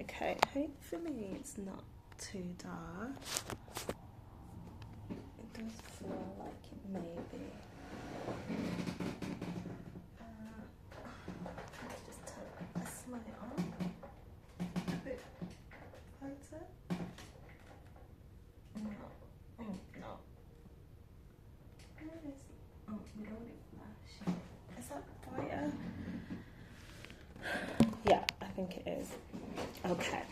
Okay, hopefully it's not too dark. It does feel like it may be. Let's just turn this light on. A bit closer. No. Oh, no. Where is it? Oh, we don't need flash. Is that brighter? Yeah, I think it is. Okay.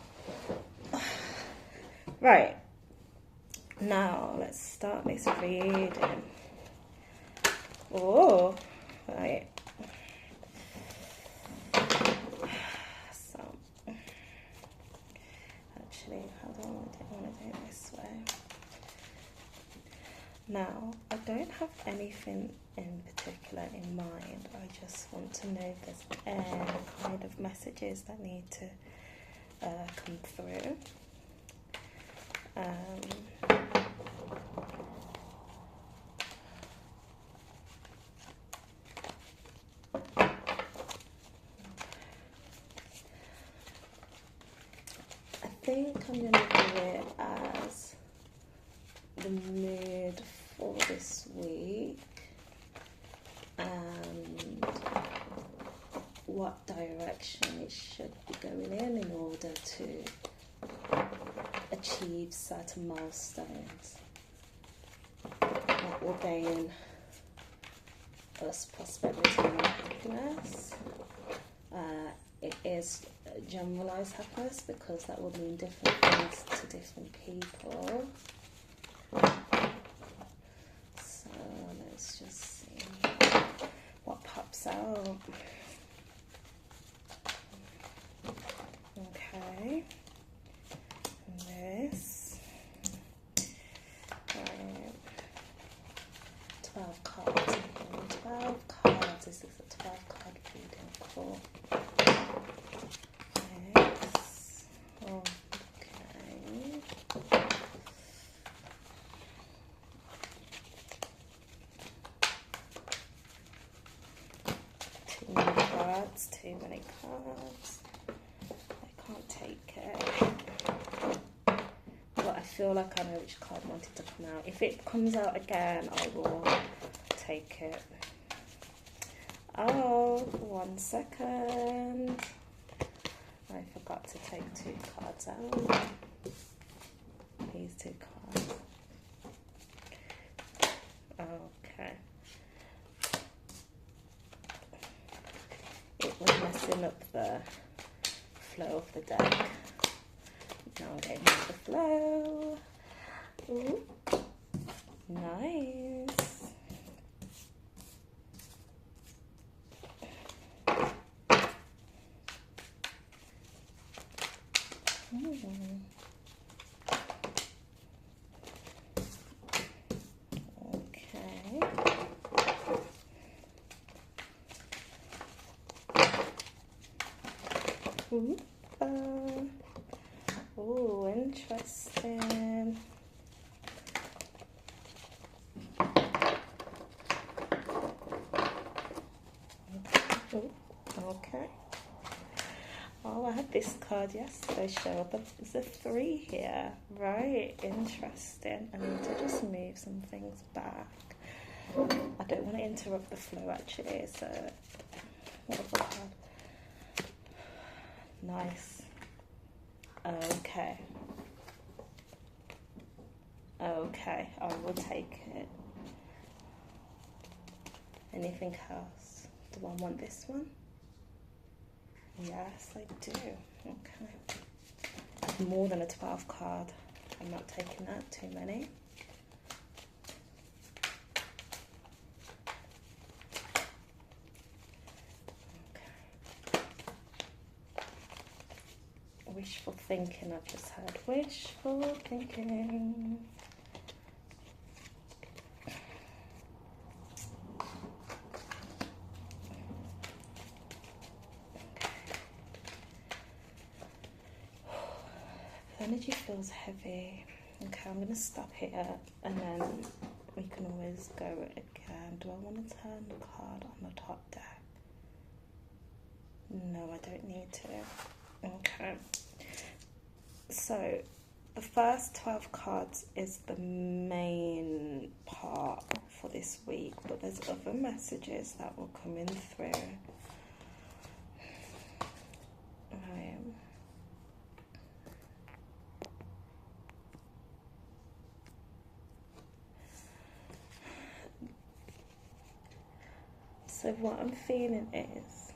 Right. Now let's start this reading. Oh, right. So, actually, how do I want to do it this way? Now, I don't have anything in particular in mind. I just want to know if there's any kind of messages that need to come through. I think I'm going to do it as the mood for this week and what direction it should be going in order to achieve certain milestones that will gain us prosperity and happiness. It is generalized happiness because that will mean different things to different people. So let's just see what pops out. Okay. And this. 12 cards. 12 cards. This is a 12 card reading for. Yes. Okay. Too many cards. Too many cards. I can't take it. But I feel like I know which card wanted to come out. If it comes out again, I will take it. Oh, 1 second. I forgot to take 2 cards out. These 2 cards. Okay. It was messing up the flow of the deck. Now I'm getting the flow. Ooh. Nice. Okay. Oh, interesting. Okay. Oh, I had this card yesterday show up. There's a 3 here. Right, interesting. I need to just move some things back. I don't want to interrupt the flow actually, so what have I had? Nice. Okay. Okay, I will take it. Anything else? Do I want this one? Yes, I do. Okay. That's more than a 12 card. I'm not taking that, too many. Okay. Wishful thinking, I've just heard. Wishful thinking. Energy feels heavy. Okay, I'm going to stop here and then we can always go again. Do I want to turn the card on the top deck? No, I don't need to. Okay. So the first 12 cards is the main part for this week, but there's other messages that will come in through. Right. So what I'm feeling is,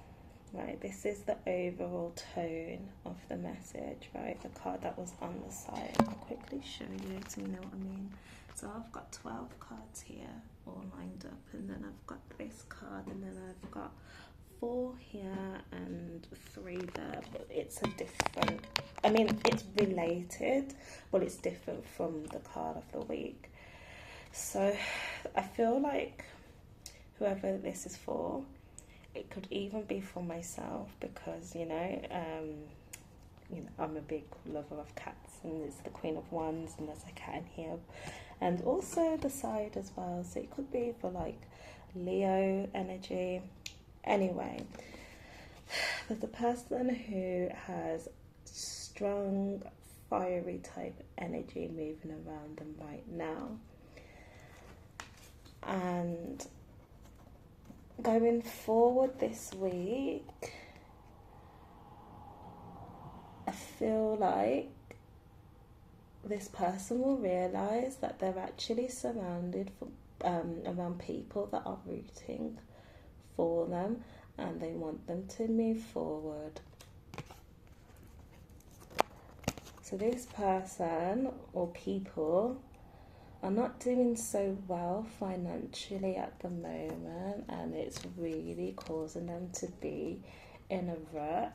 right, this is the overall tone of the message, right? The card that was on the side. I'll quickly show you so you know what I mean. So I've got 12 cards here all lined up, and then I've got this card, and then I've got 4 here and 3 there, but it's a different, I mean, it's related, but it's different from the card of the week. So I feel like whoever this is for, it could even be for myself, because you know, I'm a big lover of cats, and it's the Queen of Wands, and there's a cat in here, and also the side as well. So it could be for like Leo energy. Anyway, there's a person who has strong, fiery type energy moving around them right now, and going forward this week, I feel like this person will realise that they're actually surrounded around people that are rooting for them, and they want them to move forward. So this person or people are not doing so well financially at the moment, and it's really causing them to be in a rut.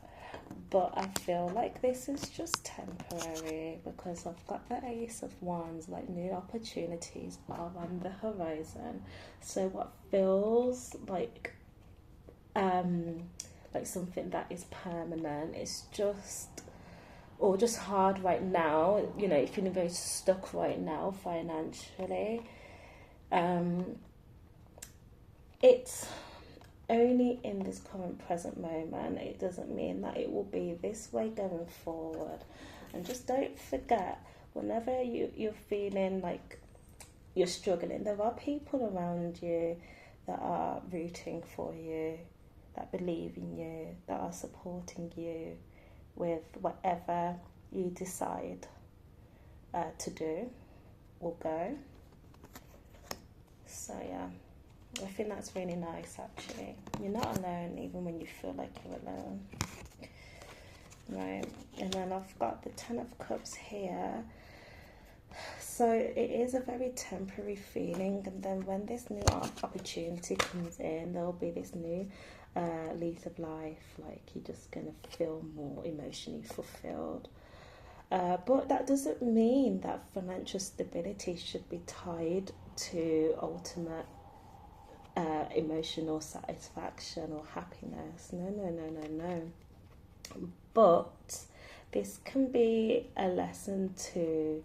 But I feel like this is just temporary, because I've got the Ace of Wands, like new opportunities are on the horizon. So what feels like something that is permanent is just hard right now. You know, if you're very stuck right now financially, it's only in this current present moment. It doesn't mean that it will be this way going forward. And just don't forget, whenever you're feeling like you're struggling, there are people around you that are rooting for you, that believe in you, that are supporting you with whatever you decide to do or go. So yeah, I think that's really nice actually. You're not alone even when you feel like you're alone. Right, and then I've got the 10 of Cups here. So it is a very temporary feeling, and then when this new opportunity comes in, there'll be this new lease of life. Like, you're just gonna feel more emotionally fulfilled. But that doesn't mean that financial stability should be tied to ultimate emotional satisfaction or happiness. No. But this can be a lesson to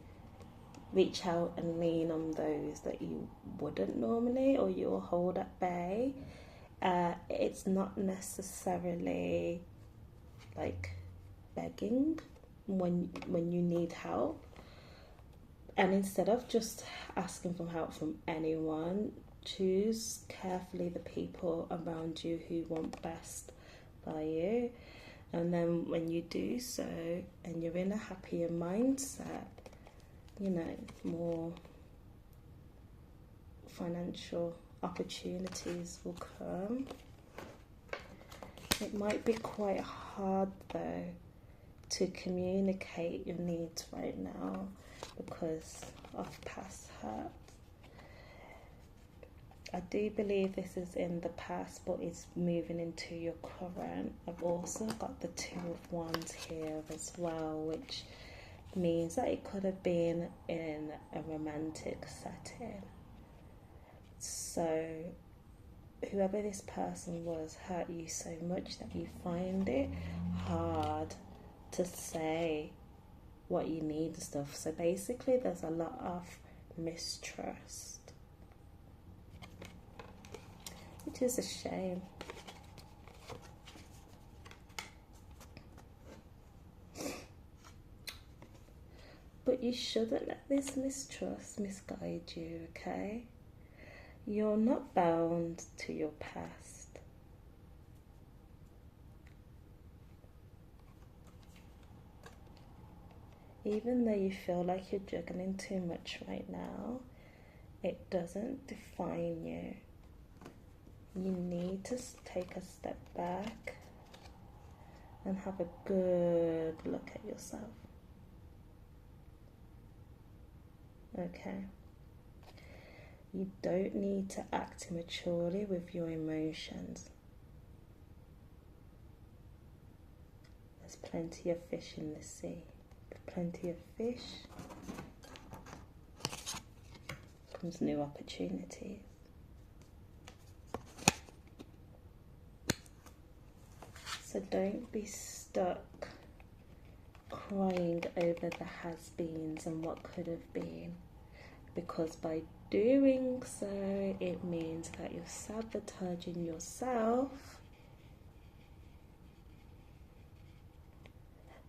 reach out and lean on those that you wouldn't normally, or you'll hold at bay. It's not necessarily like begging when you need help, and instead of just asking for help from anyone, choose carefully the people around you who want best by you. And then when you do so and you're in a happier mindset, you know, more financial opportunities will come. It might be quite hard though to communicate your needs right now because of past hurt. I do believe this is in the past, but it's moving into your current. I've also got the 2 of Wands here as well, which means that it could have been in a romantic setting. So whoever this person was hurt you so much that you find it hard to say what you need and stuff. So basically there's a lot of mistrust, which is a shame. But you shouldn't let this mistrust misguide you, okay? You're not bound to your past. Even though you feel like you're juggling too much right now, it doesn't define you. You need to take a step back and have a good look at yourself. Okay? You don't need to act immaturely with your emotions. There's plenty of fish in the sea. With plenty of fish comes new opportunities. So don't be stuck crying over the has-beens and what could have been, because by doing so, it means that you're sabotaging yourself,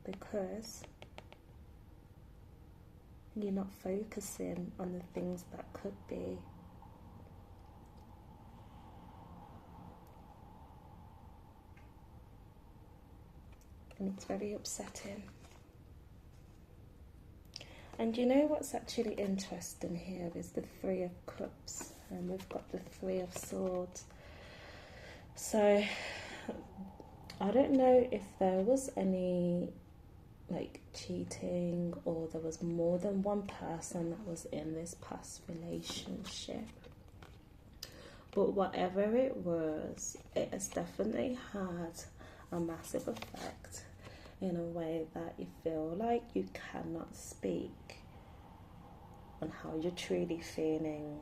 because you're not focusing on the things that could be. And it's very upsetting. And you know what's actually interesting here is the Three of Cups, and we've got the Three of Swords. So I don't know if there was any like cheating, or there was more than one person that was in this past relationship. But whatever it was, it has definitely had a massive effect in a way that you feel like you cannot speak on how you're truly feeling.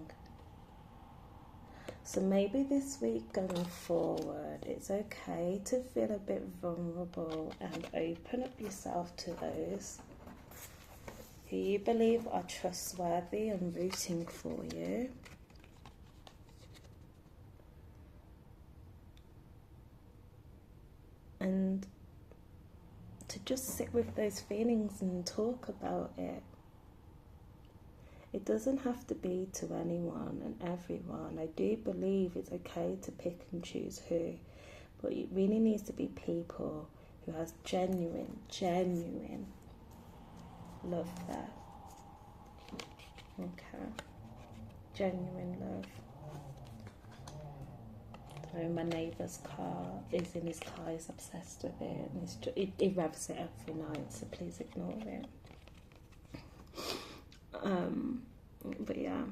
So maybe this week going forward, it's okay to feel a bit vulnerable and open up yourself to those who you believe are trustworthy and rooting for you. And to just sit with those feelings and talk about it. It doesn't have to be to anyone and everyone. I do believe it's okay to pick and choose who, but it really needs to be people who has genuine love there. Okay, genuine love. So my neighbour's car is in his car, he's obsessed with it, and he revs it every night, so please ignore it. But yeah,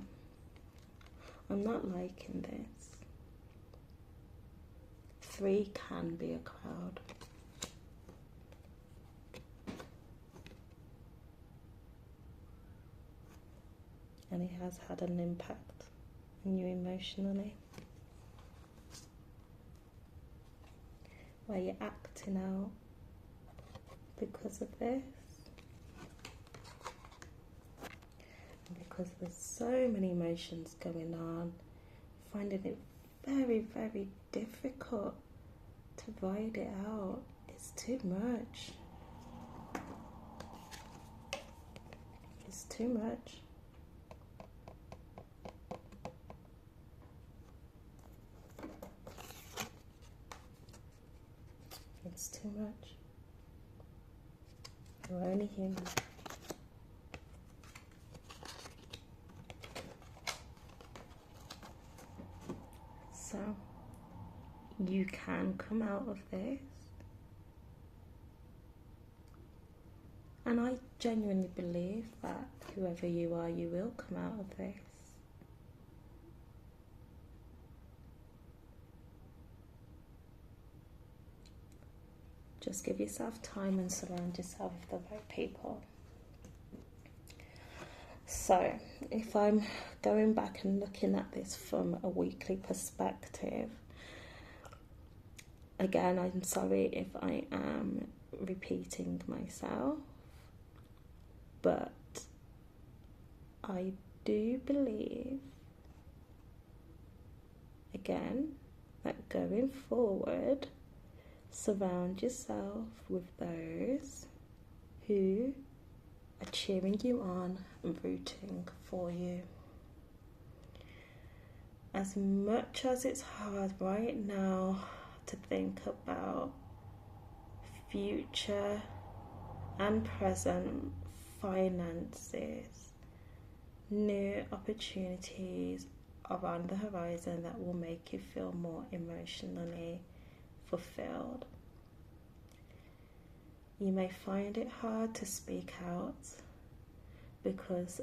I'm not liking this. 3 can be a crowd. And it has had an impact on you emotionally. Where you're acting out because of this. Because there's so many emotions going on, finding it very, very difficult to ride it out. It's too much. It's too much. It's too much. You're only human. So, you can come out of this. And I genuinely believe that whoever you are, you will come out of this. Just give yourself time and surround yourself with the right people. So, if I'm going back and looking at this from a weekly perspective, again, I'm sorry if I am repeating myself, but I do believe, again, that going forward, surround yourself with those who are cheering you on and rooting for you. As much as it's hard right now to think about future and present finances, new opportunities are on the horizon that will make you feel more emotionally fulfilled. You may find it hard to speak out because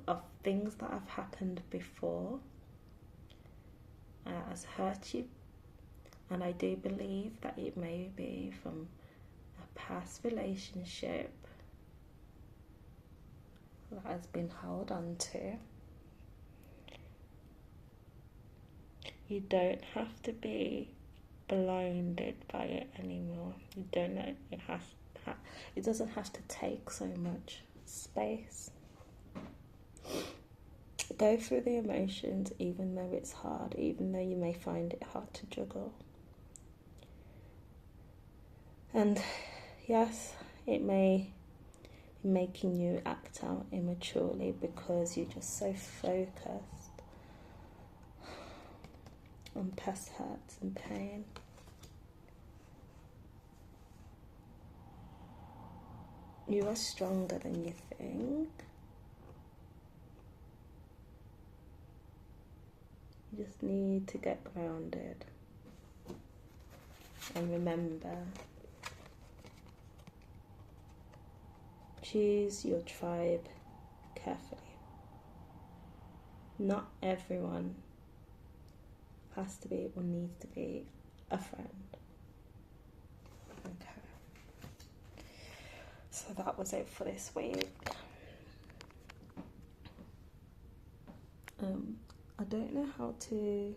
of things that have happened before has hurt you, and I do believe that it may be from a past relationship that has been held on to. You don't have to be blinded by it anymore. You don't know it doesn't have to take so much space. Go through the emotions even though it's hard, even though you may find it hard to juggle. And yes, it may be making you act out immaturely because you're just so focused on past hurts and pain. You are stronger than you think. You just need to get grounded and remember, choose your tribe carefully. Not everyone has to be or needs to be a friend. Okay. So that was it for this week. I don't know how to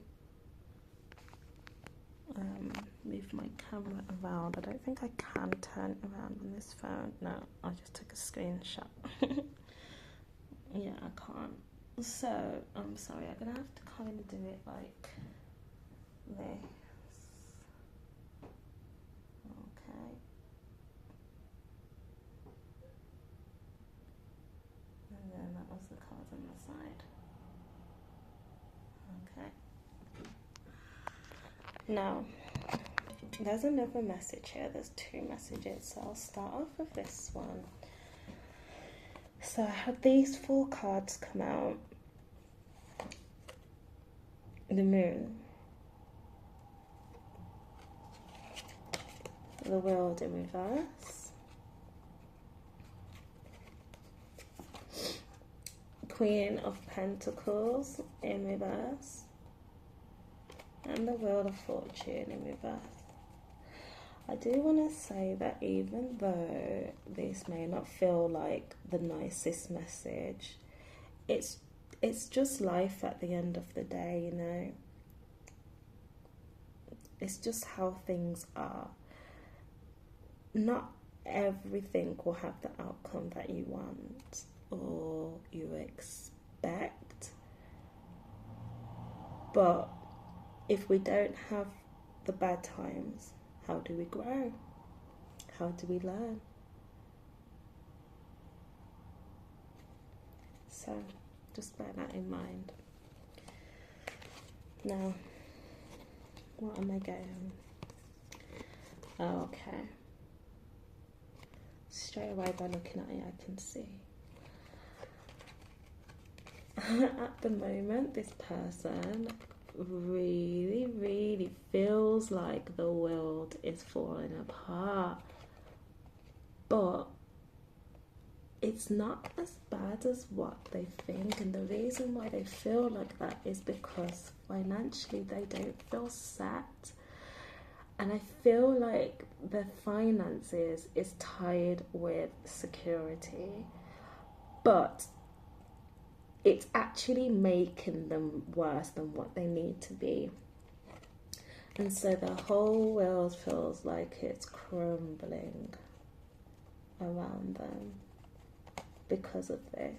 move my camera around. I don't think I can turn it around on this phone. No, I just took a screenshot. Yeah, I can't. So, I'm sorry, I'm gonna have to kind of do it like this. Okay. And then that was the card on the side. Okay. Now, there's another message here. There's two messages, so I'll start off with this one. So I had these 4 cards come out. The Moon, the World in reverse, Queen of Pentacles in reverse, and the Wheel of Fortune in reverse. I do want to say that even though this may not feel like the nicest message, it's just life at the end of the day, you know. It's just how things are. Not everything will have the outcome that you want or you expect. But if we don't have the bad times, how do we grow? How do we learn? So just bear that in mind. Now, what am I getting? Oh, okay. Straight away by looking at it, I can see. At the moment, this person really, really feels like the world is falling apart. But it's not as bad as what they think, and the reason why they feel like that is because financially they don't feel set, and I feel like their finances is tied with security, but it's actually making them worse than what they need to be, and so the whole world feels like it's crumbling around them because of this.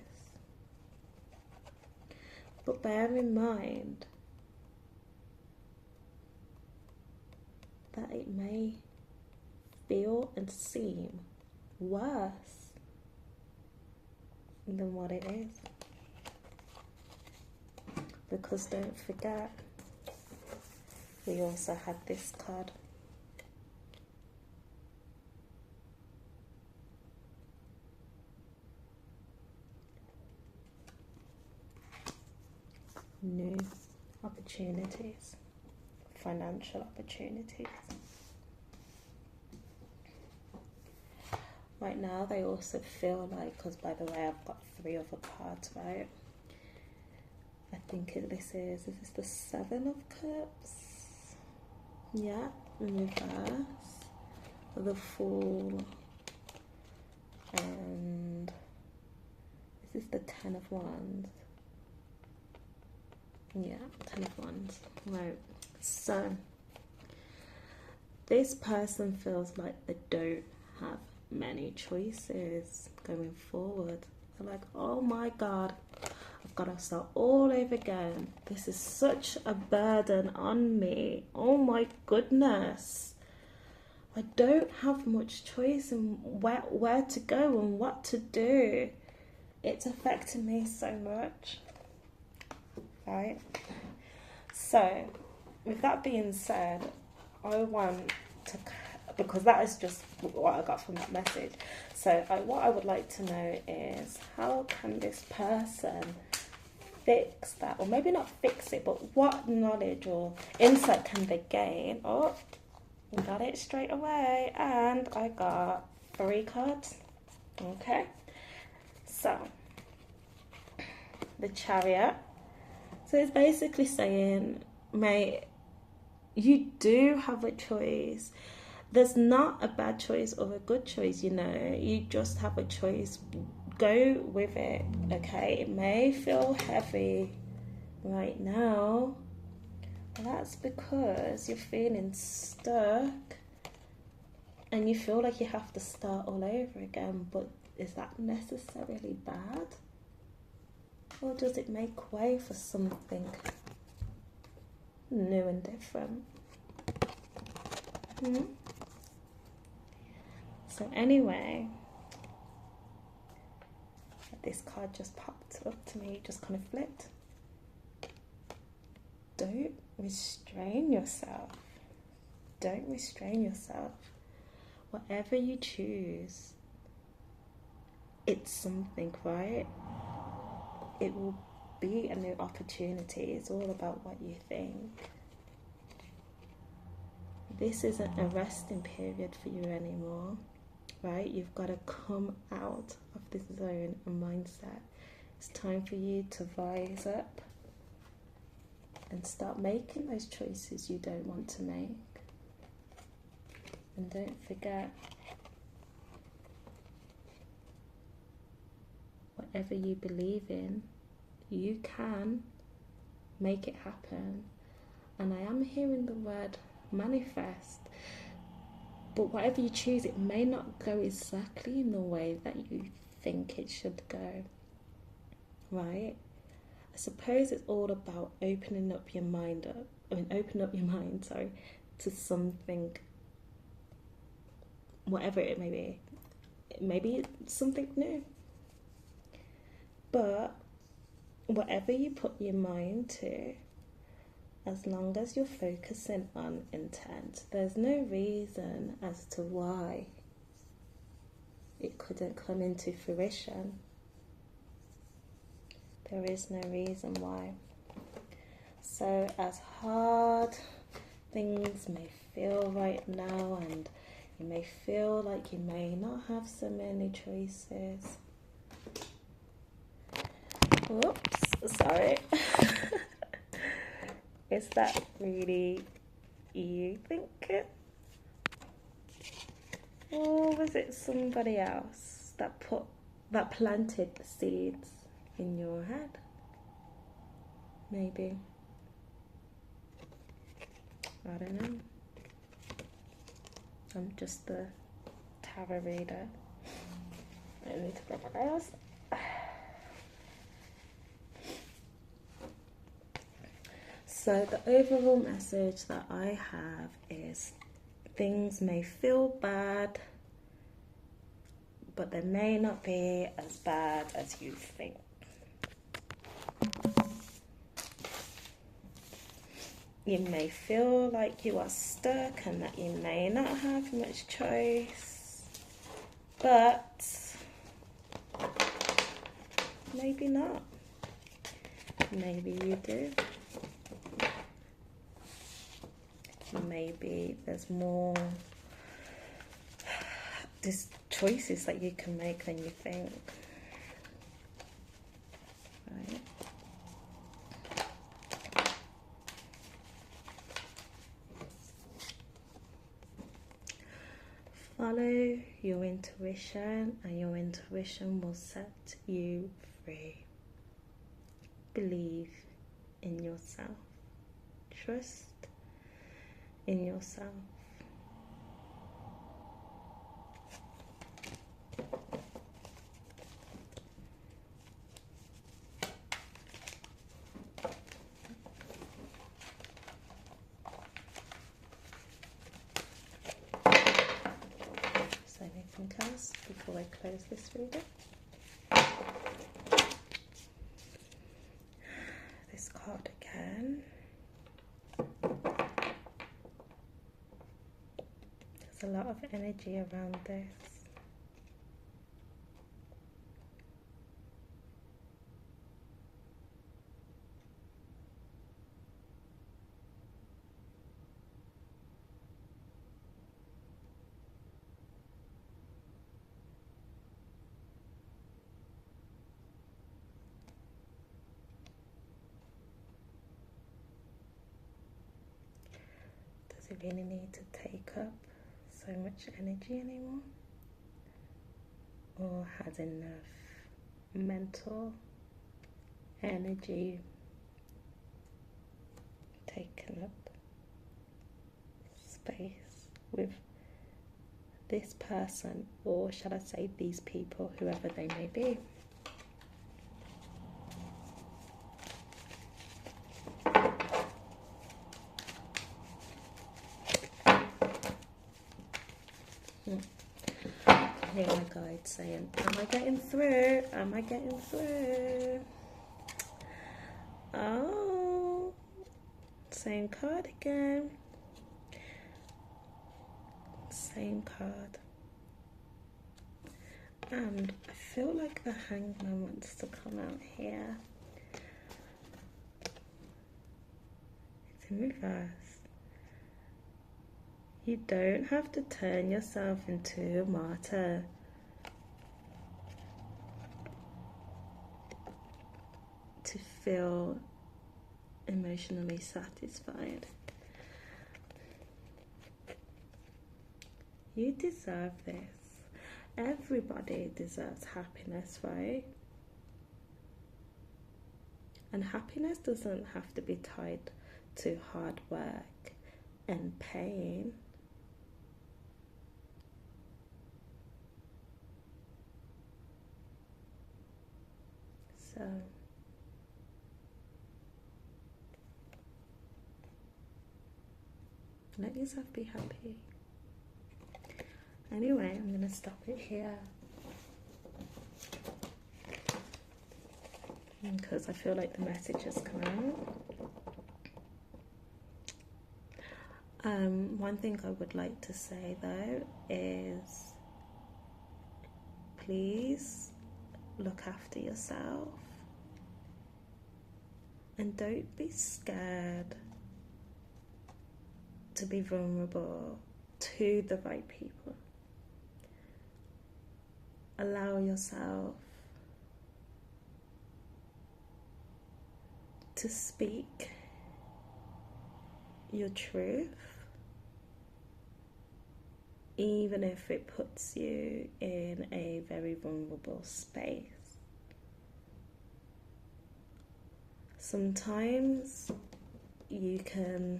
But bear in mind that it may feel and seem worse than what it is. Because don't forget, we also had this card. New opportunities, financial opportunities. Right now, they also feel like, because by the way, I've got 3 other cards, right? I think this is the 7 of Cups? Yeah, in reverse. The Fool. And this is the 10 of Wands. Yeah, 10 of Wands. Right. So, this person feels like they don't have many choices going forward. They're like, oh my God, I've got to start all over again. This is such a burden on me. Oh my goodness. I don't have much choice in where to go and what to do. It's affecting me so much. Right? So, with that being said, I want to, because that is just what I got from that message. So, what I would like to know is, how can this person fix that? Or maybe not fix it, but what knowledge or insight can they gain? Oh, got it straight away. And I got 3 cards. Okay. So, the Chariot. So it's basically saying, mate, you do have a choice. There's not a bad choice or a good choice, you know. You just have a choice. Go with it, okay? It may feel heavy right now. But that's because you're feeling stuck. And you feel like you have to start all over again. But is that necessarily bad? Or does it make way for something new and different? So anyway, this card just popped up to me, just kind of flipped. Don't restrain yourself. Don't restrain yourself. Whatever you choose, it's something, right? It will be a new opportunity. It's all about what you think. This isn't a resting period for you anymore, right? You've got to come out of this zone and mindset. It's time for you to rise up and start making those choices you don't want to make. And don't forget, whatever you believe in, you can make it happen. And I am hearing the word manifest, but whatever you choose, it may not go exactly in the way that you think it should go, right? I suppose it's all about opening up your mind to something, whatever it may be. Maybe it's something new. But whatever you put your mind to, as long as you're focusing on intent, there's no reason as to why it couldn't come into fruition. There is no reason why. So as hard things may feel right now, and you may feel like you may not have so many choices. Whoops, sorry. Is that really you thinking? Or was it somebody else that planted the seeds in your head? Maybe. I don't know. I'm just the tarot reader. I need to grab my nails. So the overall message that I have is, things may feel bad, but they may not be as bad as you think. You may feel like you are stuck and that you may not have much choice, but maybe not. Maybe you do. Maybe there's more choices that you can make than you think. Right? Follow your intuition, and your intuition will set you free. Believe in yourself. Trust in yourself. So anything else before I close this reading? This card again. There's a lot of energy around this. Does it really need to take up so much energy anymore? Or has enough mental energy taken up space with this person, or shall I say these people, whoever they may be? I hear my guide saying, am I getting through? Am I getting through? Oh, same card again. Same card. And I feel like the Hangman wants to come out here. It's in reverse. You don't have to turn yourself into a martyr. To feel emotionally satisfied. You deserve this. Everybody deserves happiness, right? And happiness doesn't have to be tied to hard work and pain. So let yourself be happy. Anyway, I'm going to stop it here because I feel like the message has come out. One thing I would like to say though is please look after yourself and don't be scared to be vulnerable to the right people. Allow yourself to speak your truth, even if it puts you in a very vulnerable space. Sometimes you can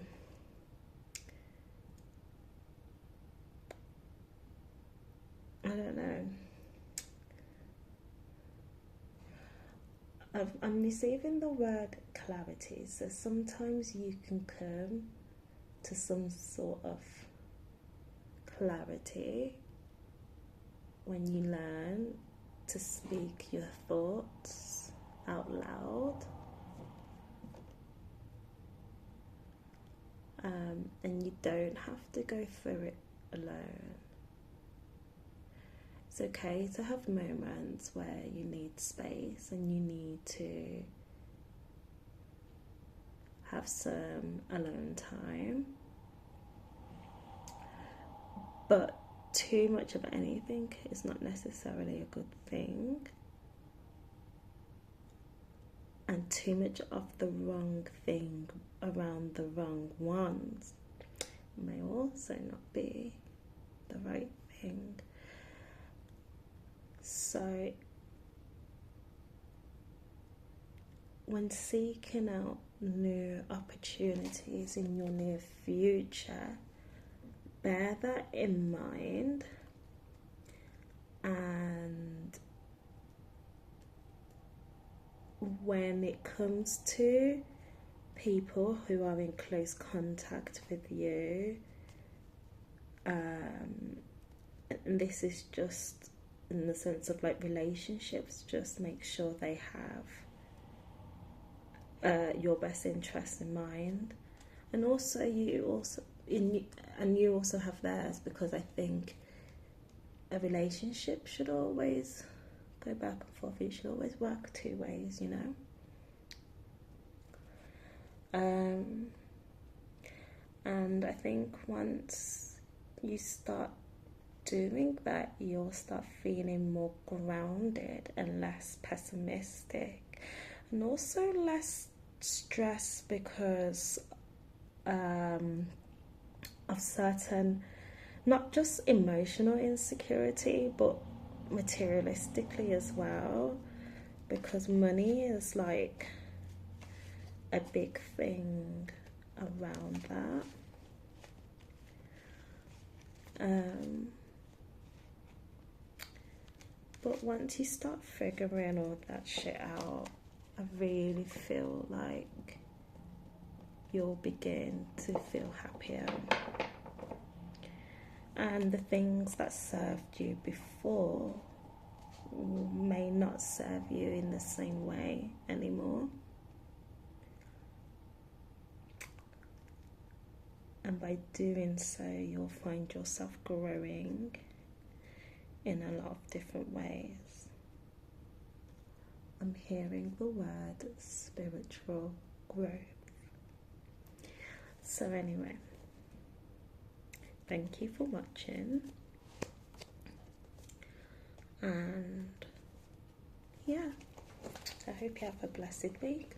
I'm receiving the word clarity, so sometimes you can come to some sort of clarity when you learn to speak your thoughts out loud. And you don't have to go through it alone. It's okay to have moments where you need space and you need to have some alone time. But too much of anything is not necessarily a good thing. And too much of the wrong thing around the wrong ones may also not be the right thing. So when seeking out new opportunities in your near future, bear that in mind, and when it comes to people who are in close contact with you, and this is just in the sense of like relationships, just make sure they have your best interest in mind, and also you also have theirs, because I think a relationship should always go back and forth. It should always work two ways, you know. And I think once you start doing that, you'll start feeling more grounded and less pessimistic, and also less stressed because of certain, not just emotional insecurity, but materialistically as well, because money is like a big thing around that. But once you start figuring all that shit out, I really feel like you'll begin to feel happier. And the things that served you before may not serve you in the same way anymore. And by doing so, you'll find yourself growing in a lot of different ways. I'm hearing the word spiritual growth. So anyway, thank you for watching. And yeah, I hope you have a blessed week.